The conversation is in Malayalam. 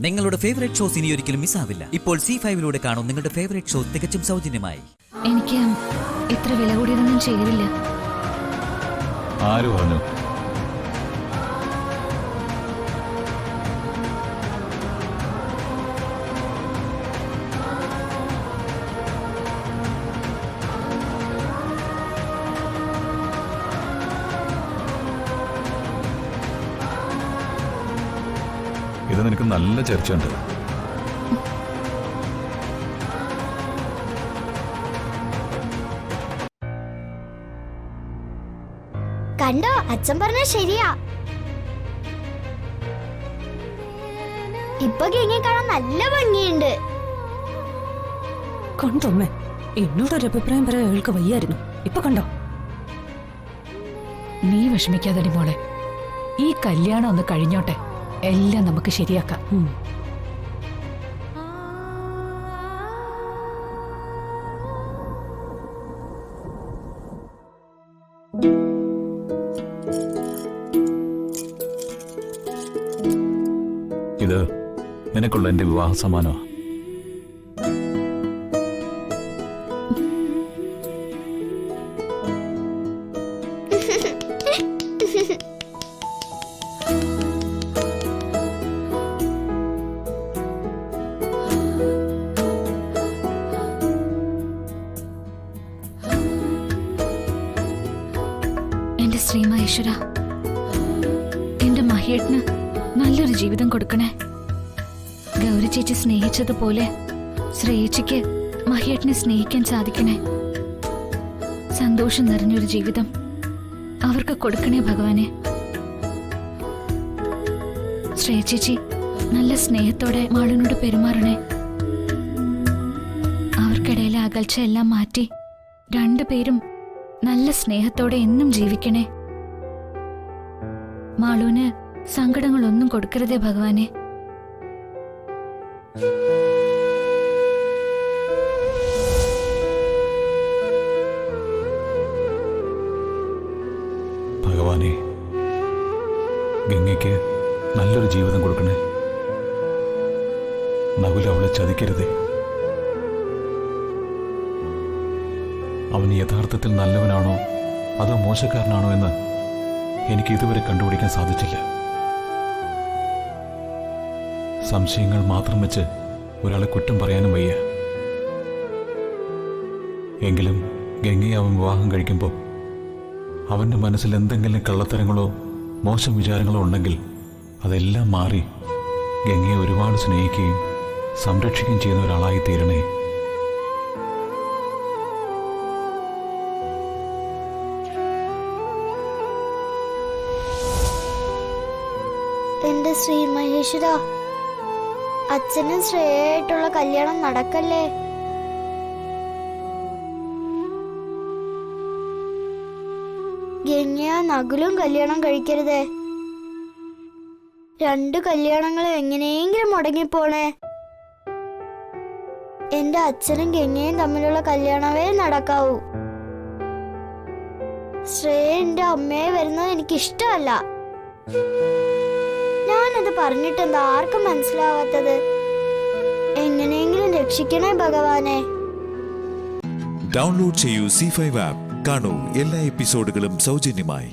നിങ്ങളുടെ ഫേവറേറ്റ് ഷോസ് ഇനി ഒരിക്കലും മിസ്സാവില്ല. ഇപ്പോൾ C5 കാണും നിങ്ങളുടെ ഫേവറേറ്റ് ഷോ തികച്ചും സൗജന്യമായി. എനിക്ക് ഇത്ര വില കൂടിയതൊന്നും ചെയ്തില്ല. ആര് പറഞ്ഞു? ഇത് നിനക്ക് നല്ല ചർച്ചയുണ്ട്. കണ്ടോ, അച്ഛൻ പറഞ്ഞ ശരിയാ. ഇപ്പൊ ഗംഗയെ കാണാൻ നല്ല ഭംഗിയുണ്ട്. കണ്ടോമ്മേ, എന്നോടൊരു അഭിപ്രായം പറയാൻ അയാൾക്ക് വയ്യായിരുന്നു. ഇപ്പൊ കണ്ടോ? നീ വിഷമിക്കാതെ മോളെ, ഈ കല്യാണം ഒന്ന് കഴിഞ്ഞോട്ടെ, എല്ലാം നമുക്ക് ശരിയാക്കാം. ഇത് നിനക്കുള്ള എന്റെ വിവാഹ സമ്മാനമാ. എന്റെ ശ്രീമഹേശ്വര, എന്റെ മഹേട്ടന് നല്ലൊരു ജീവിതം കൊടുക്കണേ. ഗൗരി ചേച്ചി സ്നേഹിച്ചതുപോലെ ശ്രേയച്ചിക്ക് മഹേട്ടനെ സ്നേഹിക്കാൻ സാധിക്കണേ. സന്തോഷം നിറഞ്ഞൊരു ജീവിതം അവർക്ക് കൊടുക്കണേ ഭഗവാനെ. ശ്രേയച്ചേച്ചി നല്ല സ്നേഹത്തോടെ മാളിനോട് പെരുമാറണേ. അവർക്കിടയിലെ അകൽച്ച എല്ലാം മാറ്റി രണ്ടുപേരും നല്ല സ്നേഹത്തോടെ എന്നും ജീവിക്കണേ. മാളൂന് സങ്കടങ്ങളൊന്നും കൊടുക്കരുതേ ഭഗവാനെ. ഭഗവാനെ, ഗംഗയ്ക്ക് നല്ലൊരു ജീവിതം കൊടുക്കണേ. നകുല അവളെ ചതിക്കരുതേ. അവൻ യഥാർത്ഥത്തിൽ നല്ലവനാണോ അതോ മോശക്കാരനാണോ എന്ന് എനിക്ക് ഇതുവരെ കണ്ടുപിടിക്കാൻ സാധിച്ചില്ല. സംശയങ്ങൾ മാത്രം വെച്ച് ഒരാളെ കുറ്റം പറയാനും വയ്യ. എങ്കിലും ഗംഗയെ അവൻ വിവാഹം കഴിക്കുമ്പോൾ അവൻ്റെ മനസ്സിൽ എന്തെങ്കിലും കള്ളത്തരങ്ങളോ മോശം വിചാരങ്ങളോ ഉണ്ടെങ്കിൽ അതെല്ലാം മാറി ഗംഗയെ ഒരുപാട് സ്നേഹിക്കുകയും സംരക്ഷിക്കുകയും ചെയ്യുന്ന ഒരാളായി തീരണേ. എന്റെ ശ്രീ മഹേശ്വര, അച്ഛനും ശ്രേയായിട്ടുള്ള കല്യാണം നടക്കല്ലേ. ഗംഗയോ നകുലും കല്യാണം കഴിക്കരുതേ. രണ്ടു കല്യാണങ്ങളും എങ്ങനെയെങ്കിലും മുടങ്ങിപ്പോണേ. എന്റെ അച്ഛനും ഗംഗയും തമ്മിലുള്ള കല്യാണമേ നടക്കാവൂ. ശ്രേയ എന്റെ അമ്മയെ വരുന്നത് എനിക്കിഷ്ടമല്ല. ഞാനത് പറഞ്ഞിട്ടെന്താ ആർക്കും മനസ്സിലാവാത്തത്? എങ്ങനെയെങ്കിലും രക്ഷിക്കണേ ഭഗവാനെ. ഡൗൺലോഡ് ചെയ്യൂ C5 ആപ്പ്. കാണൂ എല്ലാ എപ്പിസോഡുകളും സൗജന്യമായി.